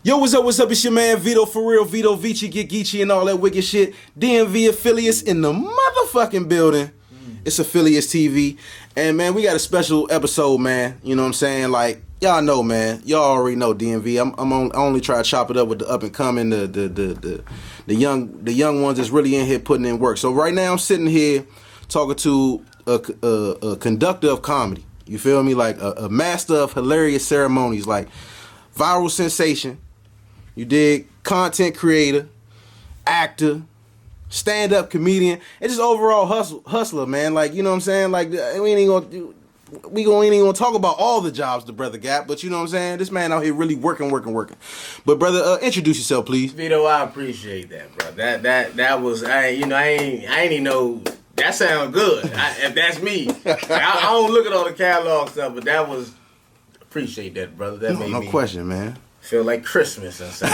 Yo, what's up? What's up? It's your man Vito for real, Vito Vici, get Geechee and all that wicked shit. DMV affiliates in the motherfucking building. It's Affiliates TV. And man, we got a special episode, man. You know what I'm saying? Like, y'all know, man. Y'all already know DMV. I only try to chop it up with the up and coming, the young ones that's really in here putting in work. So right now I'm sitting here talking to a conductor of comedy. You feel me? Like a master of hilarious ceremonies, like viral sensation. You dig? Content creator, actor, stand-up comedian, and just overall hustler, man. Like, you know what I'm saying? Like, we ain't gonna talk about all the jobs the brother got, but you know what I'm saying? This man out here really working. But brother, introduce yourself, please. Vito, I appreciate that, bro. That was I ain't even know that sound good. If that's me, I don't look at all the catalog stuff, but that was appreciate that, brother. That made no me question, man. Feel like Christmas inside.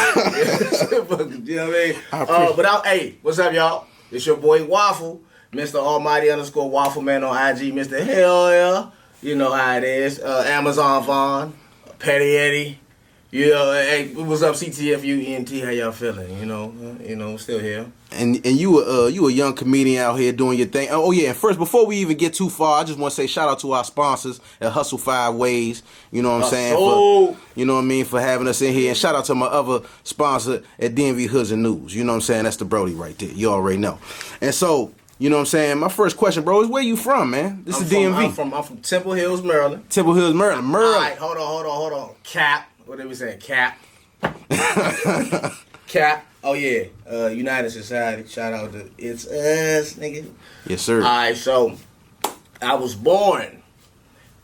You know what I mean? Hey, what's up, y'all? It's your boy Waffle, Mr. Almighty _WAFFLEMAN on IG, Mr. Hell yeah. You know how it is. Amazon Vaughn, Petty Eddie. You know, hey, what's up, CTFU, ENT? How y'all feeling? You know, still here. And you a young comedian out here doing your thing. Oh yeah, and first, before we even get too far, I just want to say shout out to our sponsors at Hustle 5 Ways. You know what I'm saying? You know what I mean, for having us in here. And shout out to my other sponsor at DMV Hoods and News. You know what I'm saying? That's the Brody right there. You already know. And so, you know what I'm saying? My first question, bro, is where you from, man? This is DMV. I'm from Temple Hills, Maryland. Temple Hills, Maryland. All right, hold on. Cap. What did we say? Cap. Cap. Oh yeah. United Society. Shout out to It's Us, nigga. Yes, sir. All right, so I was born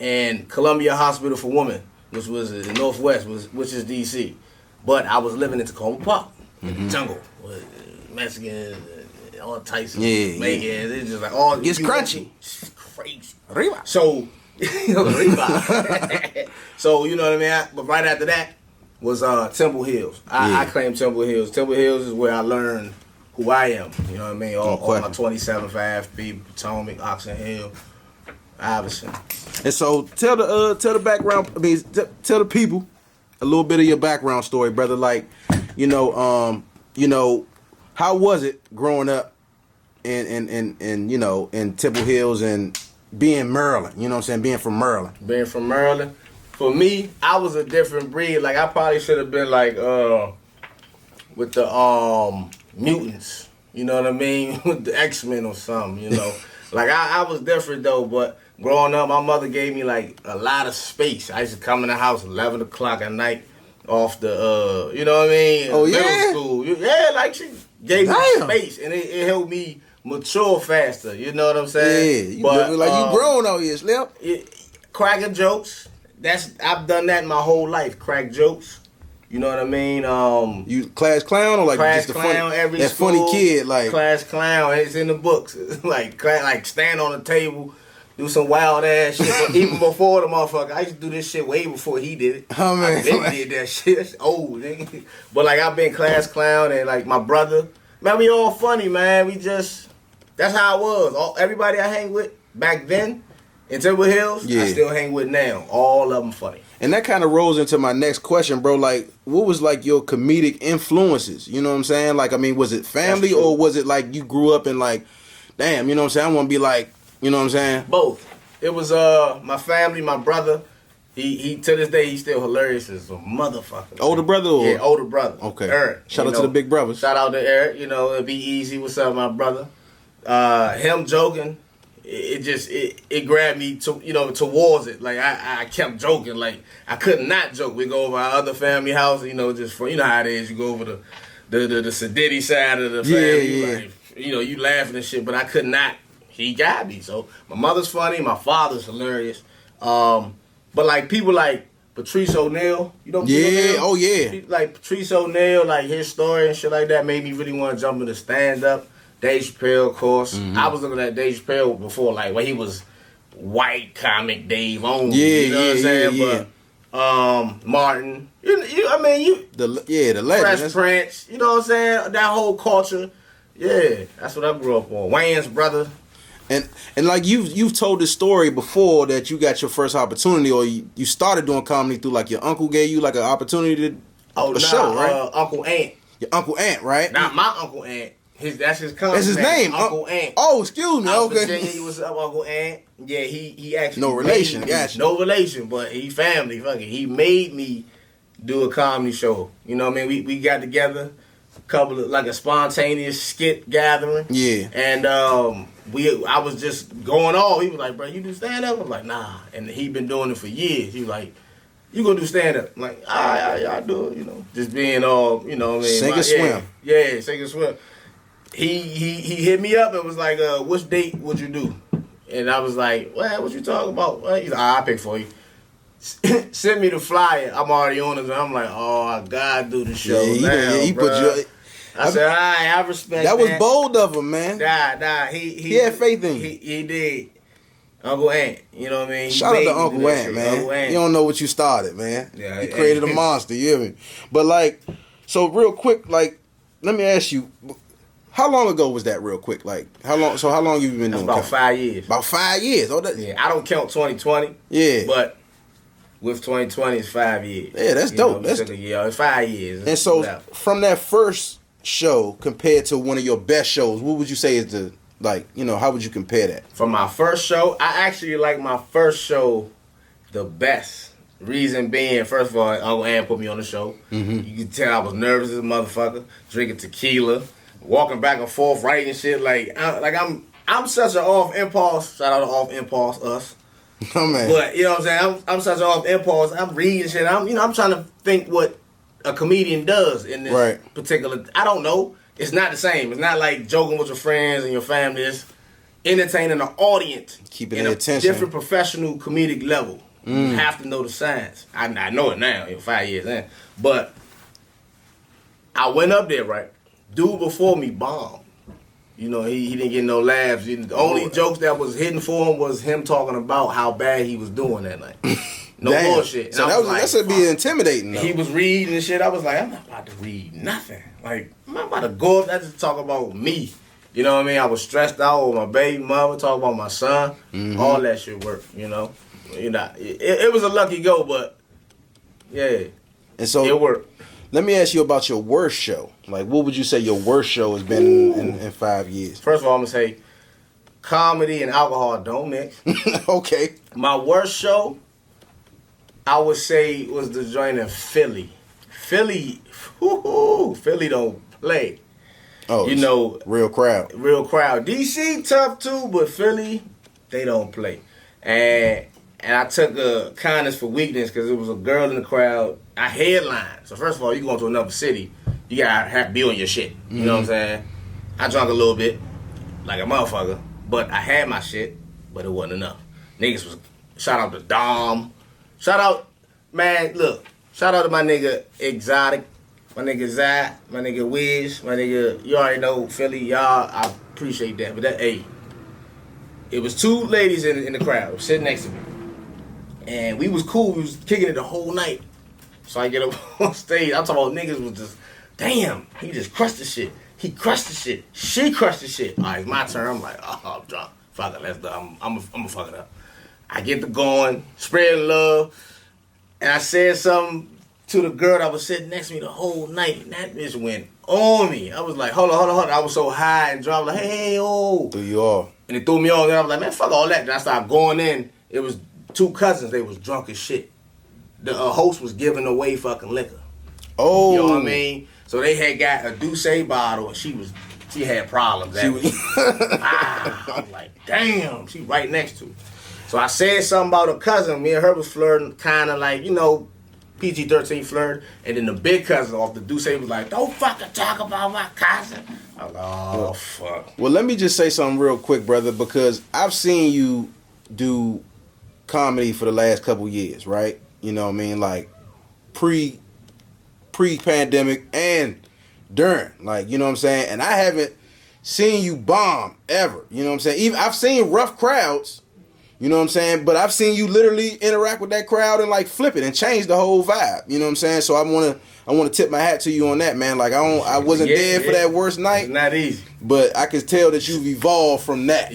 in Columbia Hospital for Women, which was in the Northwest, which is DC. But I was living in Tacoma Park, in the jungle, with Mexicans, all types of Mexicans. It's just like all. It's crunchy. It's crazy. Arriba. So, so you know what I mean. But right after that was Temple Hills. I claim Temple Hills. Temple Hills is where I learned who I am. You know what I mean. All my 27 for FB, Potomac, Oxon Hill, Iverson. And so tell the background. I mean, tell the people a little bit of your background story, brother. Like, you know, how was it growing up in Temple Hills and being Maryland? You know what I'm saying? Being from Maryland. Being from Maryland. For me, I was a different breed. Like, I probably should have been like with the mutants. You know what I mean? With the X-Men or something, you know. Like, I was different, though. But growing up, my mother gave me, like, a lot of space. I used to come in the house 11 o'clock at night off the, you know what I mean? Oh, middle yeah? school. Yeah, like, she gave me space. And it helped me mature faster. You know what I'm saying? Yeah. But, like, you grown out here, Slip. Cracking jokes. I've done that my whole life. Crack jokes. You know what I mean? You class clown or like class just clown every that school, funny kid like class clown. It's in the books. like stand on the table, do some wild ass shit. But even before the motherfucker, I used to do this shit way before he did it. Oh man, I did that shit. That's old, nigga. But like I've been class clown and like my brother, man, we all funny, man. That's how it was. Everybody I hang with back then in Temple Hills, I still hang with now. All of them funny. And that kind of rolls into my next question, bro. Like, what was like your comedic influences? You know what I'm saying? Like, I mean, was it family or was it like you grew up in like, damn, you know what I'm saying? I want to be like, you know what I'm saying? Both. It was my family, my brother. He to this day he's still hilarious as a motherfucker. Older brother? Or? Yeah, older brother. Okay. Eric. Shout out to the big brothers. Shout out to Eric. You know, it'd be easy. What's up, my brother? Him joking. It grabbed me towards it. Like I kept joking. Like I could not joke. We go over our other family house. You know, just for how it is. You go over the Sadiddy side of the family. Yeah. Like, you laughing and shit. But I could not. He got me. So my mother's funny. My father's hilarious. But like people like Patrice O'Neal. You know. Yeah. Oh yeah. Like Patrice O'Neal. Like his story and shit like that made me really want to jump into stand up. Dave Chappelle, of course. Mm-hmm. I was looking at Dave Chappelle before, like when he was white comic Dave only. You know what I'm saying? Yeah. But Martin, the legend. Fresh Prince. You know what I'm saying? That whole culture. Yeah, that's what I grew up on. Wayne's brother. And like you've told this story before that you got your first opportunity, or you started doing comedy through like your uncle gave you like an opportunity to show, right? Uncle Ant. Your Uncle Ant, right? Not my Uncle Ant. That's his company. That's his name, Uncle Ant. Oh, excuse me. Okay. Virginia, what's up, Uncle Ant? Yeah, he actually no relation. Gotcha. No relation, but he family. Fucking, he made me do a comedy show. You know what I mean? We got together, a couple of like a spontaneous skit gathering. Yeah. And I was just going off. He was like, "Bro, you do stand up?" I'm like, "Nah." And he been doing it for years. He was like, "You gonna do stand up?" I'm like, I do it. You know, just being all, you know what I mean? Sink and swim. Yeah, sink and swim. He hit me up and was like, "Which date would you do?" And I was like, "Well, what you talking about?" He's like, "I'll pick for you." Send me the flyer. I'm already on it. And I'm like, "Oh, I gotta do the show now, he bro." put you. I said, "All right, I respect that." That was bold of him, man. Nah. He had faith in you. He did. Uncle Ant, you know what I mean? Shout out to Uncle Ant, man. Uncle Ant. You don't know what you started, man. Yeah, he created a monster. You hear me? But like, so real quick, like, let me ask you. How long ago was that, real quick? Like, how long? So how long you been doing? About 5 years. About 5 years. Oh, yeah. I don't count 2020. Yeah. But with 2020, it's 5 years. Yeah, that's dope. That's it's 5 years. And so from that first show compared to one of your best shows, what would you say is the how would you compare that? From my first show, I actually like my first show the best. Reason being, first of all, Uncle Ann put me on the show. Mm-hmm. You can tell I was nervous as a motherfucker, drinking tequila. Walking back and forth, writing shit I'm such an off impulse. Shout out to off impulse us. Oh man. But you know what I'm saying? I'm such an off impulse. I'm reading shit. I'm trying to think what a comedian does in this particular. I don't know. It's not the same. It's not like joking with your friends and your family. It's entertaining an audience. Keeping their attention. Different professional comedic level. You have to know the science. I know it now. 5 years in, but I went up there right. Dude before me bombed. You know, he didn't get no laughs. The only jokes that was hidden for him was him talking about how bad he was doing that night. No bullshit. So that should be intimidating, though. He was reading and shit. I was like, I'm not about to read nothing. Like, I'm not about to go up there to talk about me. You know what I mean? I was stressed out with my baby mother, talk about my son. Mm-hmm. All that shit worked, you know? It was a lucky go, but, yeah. And so it worked. Let me ask you about your worst show. Like, what would you say your worst show has been in 5 years? First of all, I'm going to say comedy and alcohol don't mix. Okay. My worst show, I would say, was the joint in Philly. Philly don't play. Oh, you know, real crowd. DC tough too, but Philly, they don't play. And I took a kindness for weakness because it was a girl in the crowd. I headlined. So first of all, you going to another city, you gotta have to be on your shit. You know what I'm saying? I drank a little bit, like a motherfucker, but I had my shit, but it wasn't enough. Niggas was, shout out to Dom. Shout out to my nigga Exotic, my nigga Zai, my nigga Wiz, my nigga, you already know Philly, y'all, I appreciate that. But it was two ladies in the crowd sitting next to me. And we was cool, we was kicking it the whole night. So I get up on stage, I'm talking about niggas was just, damn, he just crushed the shit. He crushed the shit. She crushed the shit. All right, it's my turn. I'm like, oh, I'm drunk. Fuck it, let's do. I'm gonna fuck it up. I get to going, spreading love, and I said something to the girl that was sitting next to me the whole night, and that bitch went on me. I was like, hold on. I was so high and drunk, like, hey, oh. Threw you off. And it threw me off, and I was like, man, fuck all that. Then I started going in. It was two cousins. They was drunk as shit. The host was giving away fucking liquor. Oh. You know what I mean? So they had got a Douce bottle, and she had problems. I was like, damn, she right next to it. So I said something about her cousin. Me and her was flirting, kind of like, PG-13 flirt. And then the big cousin off the Douce was like, don't fucking talk about my cousin. I was like, oh, fuck. Well, let me just say something real quick, brother, because I've seen you do comedy for the last couple years, right? You know what I mean? Like, pre-pandemic and during, like, you know what I'm saying? And I haven't seen you bomb ever, you know what I'm saying? Even I've seen rough crowds, you know what I'm saying? But I've seen you literally interact with that crowd and like flip it and change the whole vibe, you know what I'm saying? So I want to tip my hat to you on that, man. Like I wasn't there for that worst night. It's not easy. But I can tell that you've evolved from that.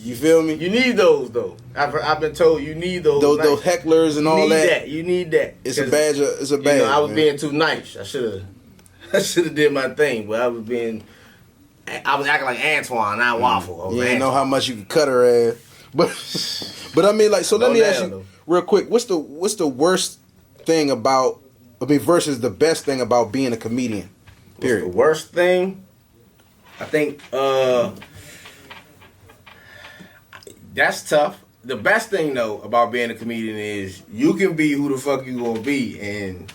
You feel me? You need those though. I've been told you need those. Those hecklers and all that. You need that. It's a badge. It's a badge. You know, I was being too nice. I should have did my thing, but I was acting like Antoine, not Waffle. You didn't know how much you could cut her ass. But I mean, like, so let me ask you real quick. What's the worst thing about? I mean, versus the best thing about being a comedian. Period. What's the worst thing? I think that's tough. The best thing though about being a comedian is you can be who the fuck you gonna be, and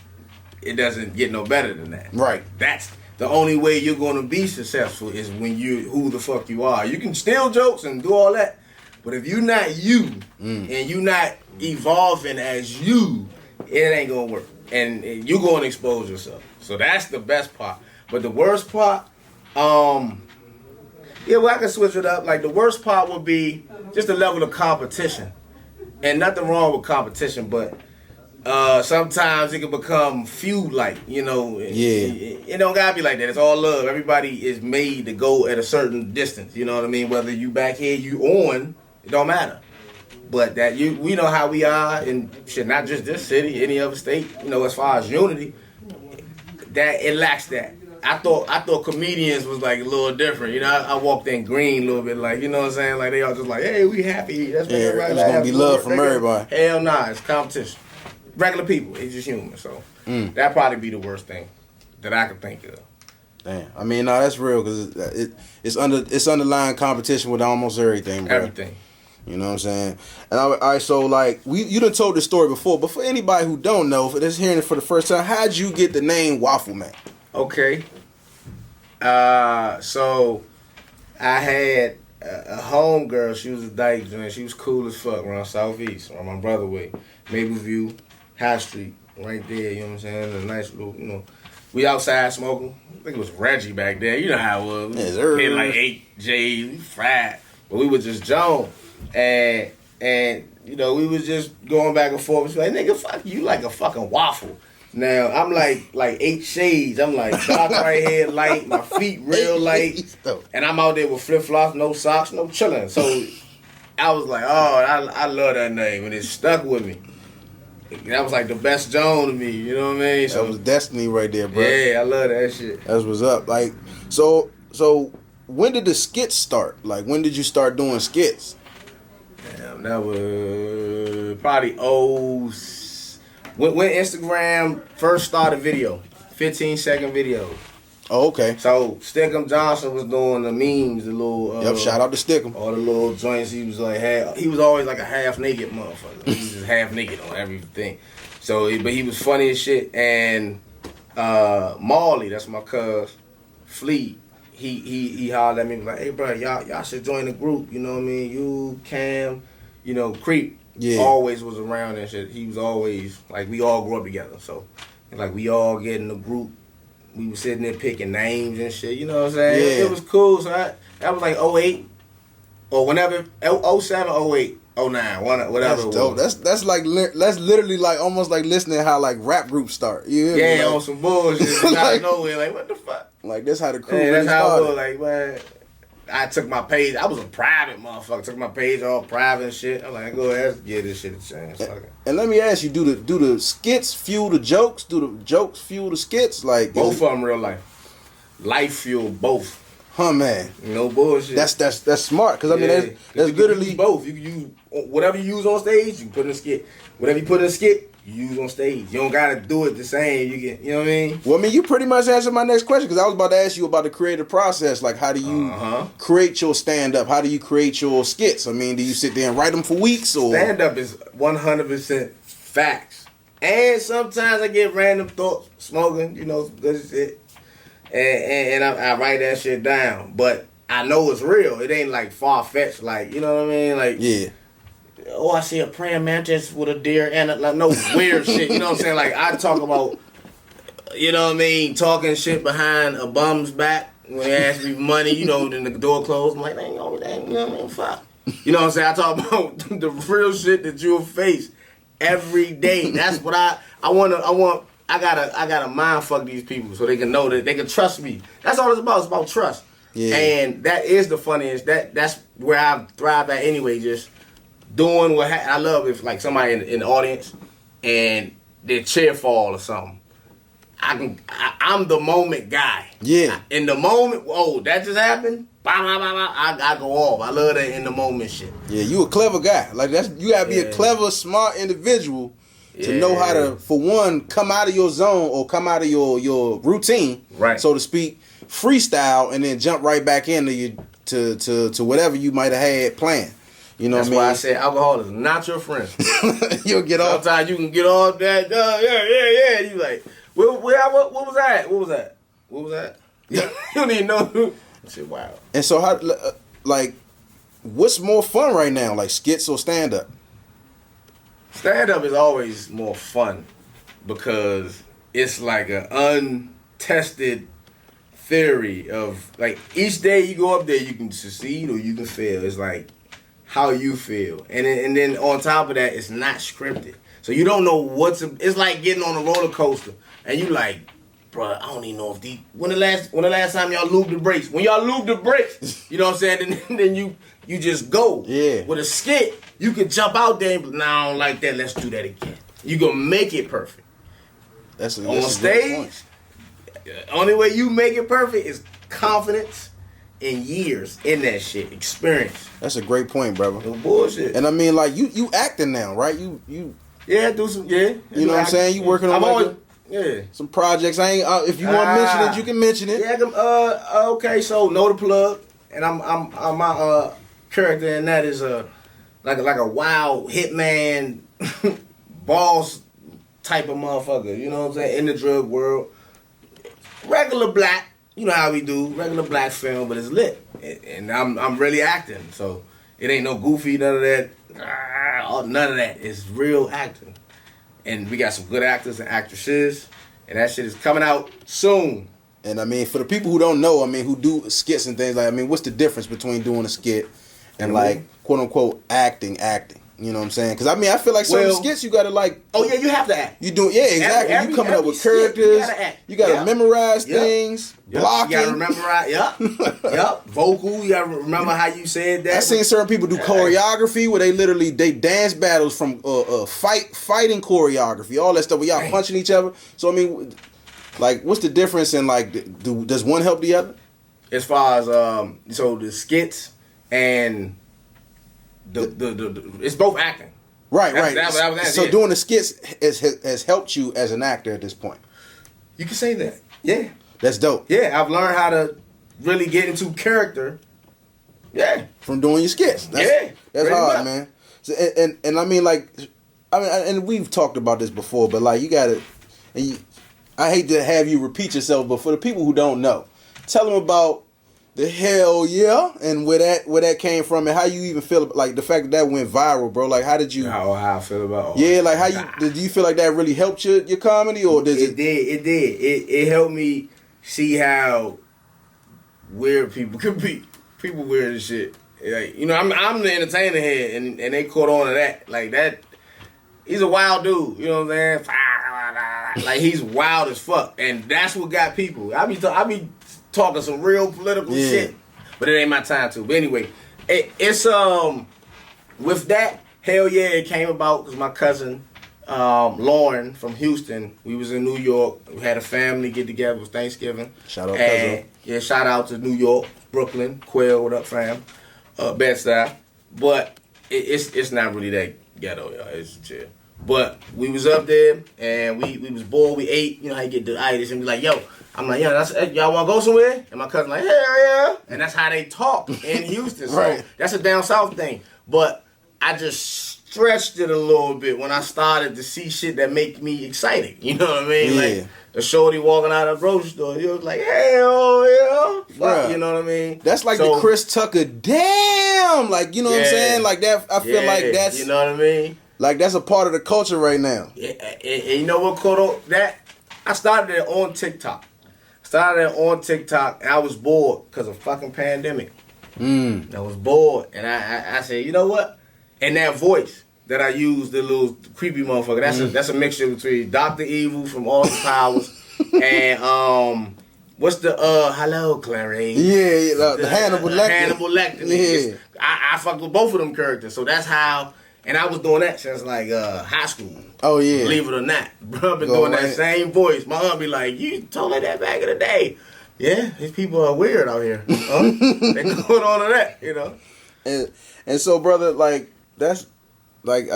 it doesn't get no better than that. Right. That's the only way you're gonna be successful is when you who the fuck you are. You can steal jokes and do all that, but if you're not you and you're not evolving as you, it ain't gonna work, and you're gonna expose yourself. So that's the best part. But the worst part, yeah, well, I can switch it up. Like, the worst part would be just the level of competition. And nothing wrong with competition, but sometimes it can become feud-like, you know. Yeah. It don't gotta be like that. It's all love. Everybody is made to go at a certain distance, you know what I mean? Whether you back here, you on, it don't matter. But that we know how we are in shit, not just this city, any other state, you know, as far as unity, that it lacks that. I thought comedians was like a little different. You know, I walked in green a little bit, like, you know what I'm saying? Like, they all just like, hey, we happy. That's what everybody there's gonna be love from everybody. Hell nah, it's competition. Regular people, it's just human. So that'd probably be the worst thing that I could think of. Damn. I mean, no, that's real because it's underlying competition with almost everything, bro. Everything. You know what I'm saying? And all right, so like you done told this story before, but for anybody who don't know, for that's hearing it for the first time, how'd you get the name WAFFLEMAN? Okay. So I had a homegirl. She was a dyke, man. She was cool as fuck around Southeast, around my brother way, Mapleview, High Street, right there. You know what I'm saying? A nice little, you know. We outside smoking. I think it was Reggie back there. You know how it was. Yes, we had like 8 J's, we fried, but we was just Joan, and you know we was just going back and forth. She was like, nigga, fuck you like a fucking waffle. Now, I'm like 8 shades. I'm like dark right hair light, my feet real light. And I'm out there with flip-flops, no socks, no chilling. So I was like, oh, I love that name. And it stuck with me. That was like the best Joan to me, you know what I mean? So, that was destiny right there, bro. Yeah, I love that shit. That's what's up. Like, so when did the skits start? Like, when did you start doing skits? Damn, that was probably when Instagram first started video, 15-second videos. Oh, okay. So Stickum Johnson was doing the memes, the little yep, shout out to Stickum. All the little joints. He was always like a half naked motherfucker. He was just half naked on everything. So, but he was funny as shit. And Marley, that's my cuz, Flea. He hollered at me like, hey bro, y'all should join the group. You know what I mean? You, Cam, you know, Creep. Yeah. Always was around and shit. He was always like, we all grew up together. So like we all get in the group. We was sitting there picking names and shit. You know what I'm saying? Yeah. It was cool. So that was like 08 or whenever 07, 08, 09, whatever. That's dope. That's literally like almost like listening to how like rap groups start. You hear me? Yeah, on some bullshit. Out of nowhere, like what the fuck? Like that's how the crew. Yeah, really that's how started. it was. Like man. I took my page. I was a private motherfucker. Took my page all private and shit. I'm like, go ahead, give this shit a chance. And let me ask you, do the skits fuel the jokes? Do the jokes fuel the skits? Like both of them, real life. Life fuel both. Huh, man. No bullshit. That's smart because I mean that's literally use both. You can use whatever you use on stage. You can put in a skit. Whatever you put in a skit, you use on stage. You don't gotta do it the same. You know what I mean? Well, I mean, you pretty much answered my next question because I was about to ask you about the creative process. Like, how do you create your stand up? How do you create your skits? I mean, do you sit there and write them for weeks or stand up is 100% facts. And sometimes I get random thoughts, smoking, you know, good shit, and I write that shit down. But I know it's real. It ain't like far fetched. Like, you know what I mean? Like yeah. Oh, I see a praying mantis with a deer and like no weird shit. You know what I'm saying? Like I talk about, you know what I mean, talking shit behind a bum's back when they ask me for money. You know, then the door closed. I'm like, they ain't gonna be that. You know what I mean? Fuck. You know what I'm saying? I talk about the real shit that you'll face every day. That's what I gotta mind fuck these people so they can know that they can trust me. That's all it's about. It's about trust. Yeah. And that is the funniest. That's where I thrive at anyway. Just doing what I love. If like somebody in the audience and their chair fall or something, I'm the moment guy. Yeah. In the moment, that just happened. Bah, bah, bah, bah, I go off. I love that in the moment shit. Yeah, you a clever guy. Like you gotta be a clever, smart individual to know how to, for one, come out of your zone or come out of your routine, right, so to speak, freestyle, and then jump right back into to whatever you might have had planned. You know That's what I mean? Why I said alcohol is not your friend. You'll get off. Sometimes you can get off that. Yeah. You like, what was that? What was that? You don't even know. I said, wow. And so how, like, what's more fun right now, like skits or stand up? Stand up is always more fun because it's like an untested theory of like each day you go up there you can succeed or you can fail. It's like how you feel, and then on top of that, it's not scripted, so you don't know it's like getting on a roller coaster, and you like, bro, I don't even know if when the last time y'all lubed the brakes. When y'all lubed the brakes, you know what I'm saying? Then you just go. Yeah. With a skit, you can jump out there and be, nah, I don't like that. Let's do that again. You gonna make it perfect. That's on stage. The only way you make it perfect is confidence and years in that shit, experience. That's a great point, brother. No bullshit. And I mean, like you acting now, right? You do some You know what I'm saying? You working on some projects. I ain't. If you want to mention it, you can mention it. Yeah. Okay. So know the plug, and I'm my character in that is like a wild hitman, boss type of motherfucker. You know what I'm saying? In the drug world, regular black. You know how we do regular black film, but it's lit, and I'm really acting. So it ain't no goofy, none of that. None of that. It's real acting, and we got some good actors and actresses, and that shit is coming out soon. And I mean, for the people who don't know, I mean, who do skits and things like, I mean, what's the difference between doing a skit and like quote unquote acting? You know what I'm saying? Because I mean, I feel like some skits you gotta like. Oh yeah, you have to act. You do, yeah, exactly. You coming up with characters. You gotta memorize things. Blocking. You gotta memorize. Yup. Vocal. You gotta remember how you said that. I seen certain people do choreography where they dance battles from fighting choreography, all that stuff where y'all punching each other. So I mean, like, what's the difference in like? Does one help the other? As far as so the skits and it's both acting. Right. So yeah. Doing the skits has helped you as an actor at this point. You can say that. Yeah. That's dope. Yeah, I've learned how to really get into character. Yeah. From doing your skits. That's hard, much. Man. So, and I mean, like, and we've talked about this before, but like, you gotta, I hate to have you repeat yourself, but for the people who don't know, tell them about the hell yeah and where that came from and how you even feel about, like, the fact that went viral, bro. Like, how did you? How I feel about? Yeah, like do you feel like that really helped your comedy, or does it? It did. It helped me see how weird people could be. People weird as shit. Like, you know, I'm the entertainer here, and they caught on to that. Like that, he's a wild dude. You know what I'm saying? Like, he's wild as fuck, and that's what got people. I be talking some real political shit, but it ain't my time to. But anyway, it's with that, hell yeah, it came about because my cousin Lauren from Houston, we was in New York. We had a family get together for Thanksgiving. Shout out, cousin. Yeah, shout out to New York, Brooklyn, Quail, what up, fam? Bed-Stuy. But it's not really that ghetto, y'all. It's chill. But we was up there and we was bored. We ate. You know how you get the itis and be like, yo. I'm like, y'all want to go somewhere? And my cousin like, hell yeah. And that's how they talk in Houston. So right. That's a down south thing. But I just stretched it a little bit when I started to see shit that make me excited. You know what I mean? Yeah. Like a shorty walking out of a grocery store. You was like, hell yeah. Fuck, you know what I mean? That's like the Chris Tucker, damn. Like, you know what I'm saying? Like that, I feel like that's. You know what I mean? Like that's a part of the culture right now. Yeah, and you know what, Kodo? That I started it on TikTok. And I was bored because of fucking pandemic. I was bored, and I said, you know what? And that voice that I used, the little creepy motherfucker, that's a mixture between Dr. Evil from Austin Powers and What's the hello Clarice? Yeah, the Hannibal Lecter. Hannibal Lecter. Yeah. I fucked with both of them characters, so that's how. And I was doing that since like high school. Oh yeah. Believe it or not, bro, been doing that same voice. My aunt be like, "You told her that back in the day." Yeah, these people are weird out here. They going on to that, you know. And so, brother, like that's like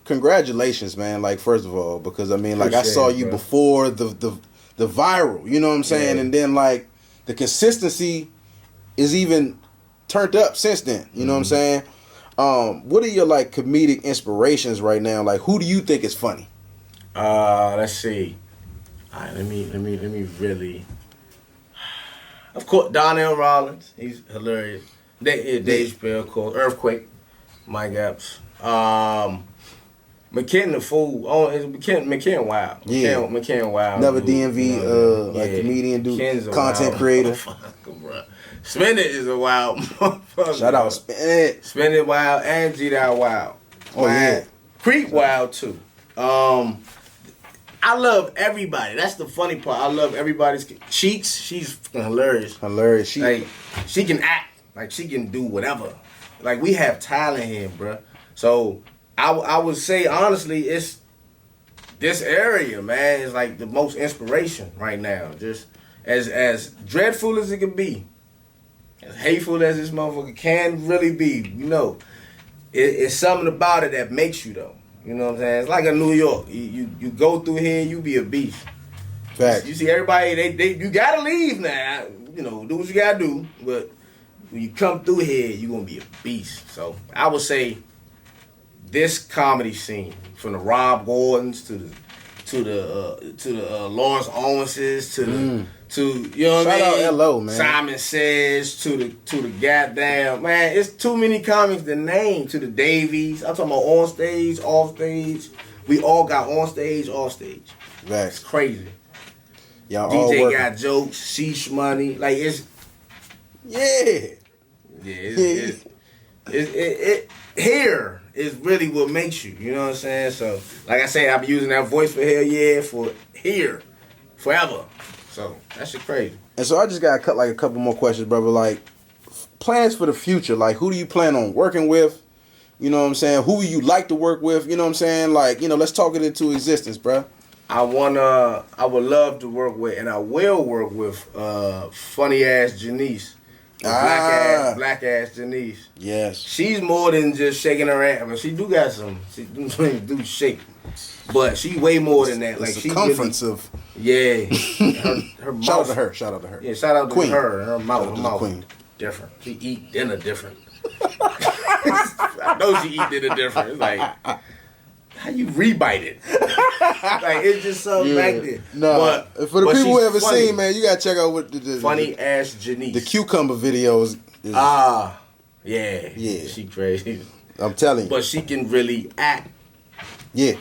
congratulations, man. Like first of all, because I mean, like I saw you before the viral, you know what I'm saying, and then like the consistency is even turned up since then. You know what I'm saying? What are your like comedic inspirations right now? Like, who do you think is funny? Let's see. All right, let me really. Of course, Donnell Rollins, he's hilarious. Dave Chappelle, of course. Earthquake, Mike Epps. McKen the fool. Oh, it's McKen Wild. Yeah. McKen Wild. Another DMV like comedian, dude, content creator. Spin It is a wild motherfucker. Shout out Spin It. Spin It Wild and G-Down Wild. Oh yeah. Creep Wild too. I love everybody. That's the funny part. I love everybody's Cheeks. She's hilarious. Hilarious. She can act. Like she can do whatever. Like we have talent here, bruh. So I would say honestly, it's this area, man, is like the most inspiration right now. Just as dreadful as it can be, as hateful as this motherfucker can really be, you know, it's something about it that makes you though. You know what I'm saying? It's like a New York. You go through here, you be a beast. Facts. You see everybody, they you gotta leave now. You know, do what you gotta do, but when you come through here, you're gonna be a beast. So I would say this comedy scene, from the Rob Gordons to the Lawrence Owenses to you know what I mean? Shout out LO, man. Simon Says to the goddamn man. It's too many comics to name. To the Davies. I'm talking about on stage, off stage. We all got on stage, off stage. Facts. It's crazy. Y'all all DJ working. got jokes, sheesh money. Like it's Yeah. It here is really what makes you. You know what I'm saying? So, like I say, I've been using that voice for hell yeah for here, forever. So that shit crazy. And so I just got cut like a couple more questions, brother. Like plans for the future. Like who do you plan on working with? You know what I'm saying? Who you like to work with? You know what I'm saying? Like, you know, let's talk it into existence, bro. I would love to work with, and I will work with funny ass Janice. Black ass Janice. Yes. She's more than just shaking her ass. I mean, she do got some. She do shake, but she way more than that. Like the she circumference really, of. Yeah. Her mouth. Shout out to her. Shout out to her. Yeah. Shout out to Queen. her. Her mouth. Shout out Her mouth. Queen. Different. She eat dinner different. I know she eat dinner different. It's like, how you rebite it? Like it's just something back there. No, for the people who haven't seen, man, you gotta check out what the funny ass Janice. The cucumber videos. Yeah. She crazy. I'm telling you. But she can really act. Yeah.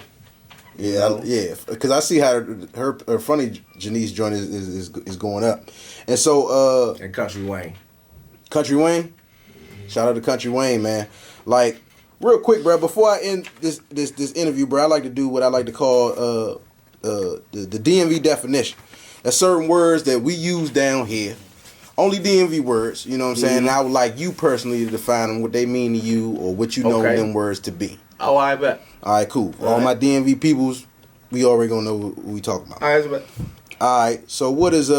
Yeah. Because I see how her funny Janice joint is going up, and so and Country Wayne. Country Wayne. Shout out to Country Wayne, man. Like, real quick, bro, before I end this interview, bro, I like to do what I like to call the DMV definition. There's certain words that we use down here. Only DMV words, you know what I'm saying? And I would like you personally to define them, what they mean to you, or what you know them words to be. Oh, I bet. All right, cool. All my DMV peoples, we already gonna know what we talking about. All right, I bet. All right, so what does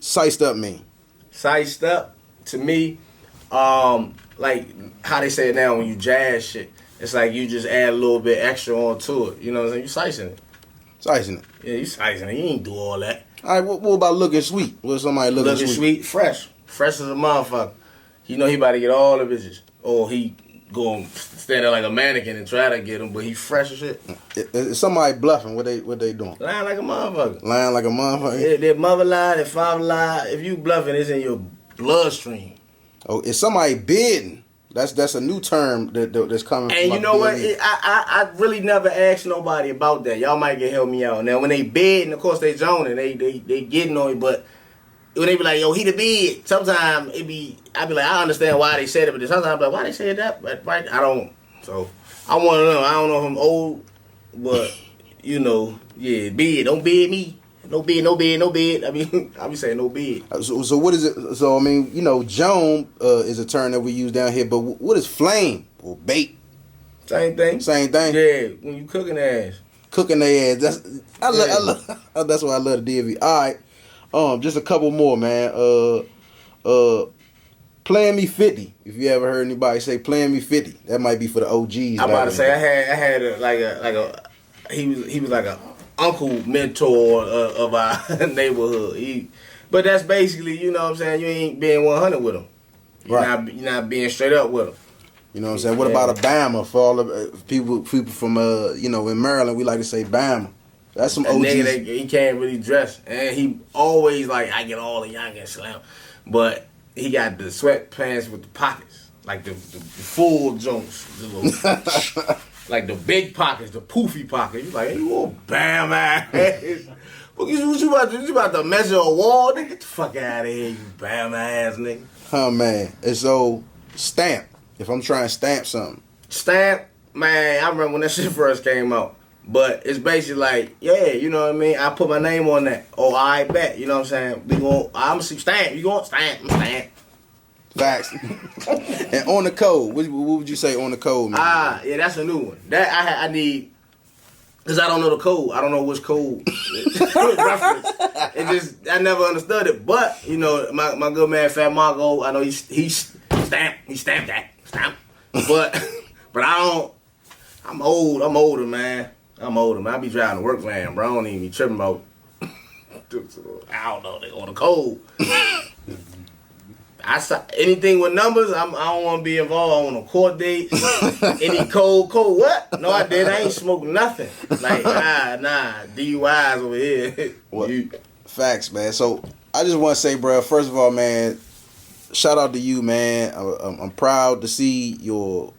sized up mean? Sized up, to me, like how they say it now when you jazz shit, it's like you just add a little bit extra onto it. You know what I'm saying? You sizing it. Sizing it. Yeah, you sizing it. You ain't do all that. All right, what about looking sweet? What somebody looking sweet? Fresh as a motherfucker. You know he about to get all the bitches, or he going stand there like a mannequin and try to get them, but he fresh as shit. If somebody bluffing, what they doing? Lying like a motherfucker. Lying like a motherfucker. Yeah, their mother lied, their father lied. If you bluffing, it's in your bloodstream. Oh, if somebody bidding, that's a new term that's coming. And you know what? I really never asked nobody about that. Y'all might get help me out. Now when they bidding, of course they zoning, they getting on it, but when they be like, yo, he the bid, sometimes I be like, I understand why they said it, but sometimes I be like, why they said that? But right, I don't. So I want to know. I don't know if I'm old, but you know, yeah, bid. Don't bid me. No bid, no bid, no bid. I mean, I be saying no bid. So what is it? So I mean, you know, Joan is a term that we use down here, but what is flame or bait? Same thing. Same thing. Yeah, when you cooking ass. Cooking their ass. That's why I love the DV. All right, just a couple more, man. Playing Me 50. If you ever heard anybody say Playing Me 50, that might be for the OGs. I'm about to say I had he was like a uncle mentor of our neighborhood. But that's basically, you know what I'm saying, you ain't being 100 with him. You're not being straight up with him. You know what I'm saying? What about a Bama for all the people from you know, in Maryland? We like to say Bama. That's some OGs. Nigga, he can't really dress, and he always like, I get all the youngin' slam, but he got the sweatpants with the pockets, like the full joints, like the big pockets, the poofy pockets. You like, hey, you old Bam ass. What you about to measure a wall? Nigga, get the fuck out of here, you Bam ass nigga. Huh, man. And so, stamp. If I'm trying to stamp something. Stamp, man, I remember when that shit first came out. But it's basically like, yeah, you know what I mean? I put my name on that. Oh, I bet. You know what I'm saying? I'm see stamp. You going stamp? Stamp. Facts. And on the code, what would you say on the code, man? Yeah, that's a new one. That I need, because I don't know the code. I don't know which code reference. I never understood it. But, you know, my good man Fat Margo, I know he stamped. He stamped that. Stamp. But I don't. I'm older, man. I be driving the work van, bro. I don't even be tripping about. I don't know. They on the code. Anything with numbers, I don't want to be involved on a court date. Any code, what? No, I did. I ain't smoking nothing. Like, nah, DUIs over here. Well, facts, man. So I just want to say, bro, first of all, man, shout out to you, man. I'm proud to see your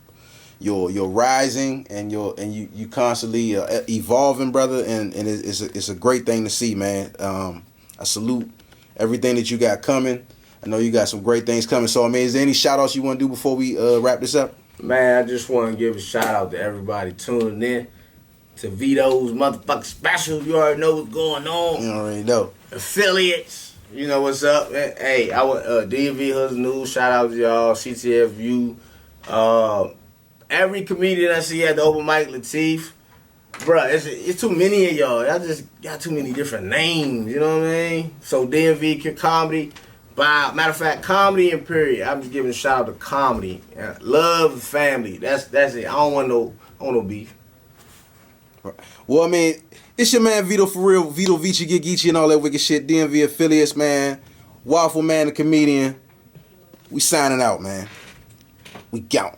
rising and you constantly evolving, brother, and it's a great thing to see, man. I salute everything that you got coming. I know you got some great things coming. So, I mean, is there any shout outs you want to do before we wrap this up? Man, I just want to give a shout out to everybody tuning in to Vito's motherfucking special. You already know what's going on. You already know. Affiliates. You know what's up. Hey, I want DV Hoods News. Shout out to y'all. CTFU. Every comedian I see at the open mic, Latif. Bruh, it's too many of y'all. Y'all just got too many different names. You know what I mean? So DMV Comedy. Matter of fact, comedy and period. I'm just giving a shout out to comedy. Love the family. That's it. I don't want no beef. Well, I mean, it's your man Vito for real, Vito Vici Geechi and all that wicked shit. DMV affiliates, man. WAFFLEMAN the comedian. We signing out, man. We out.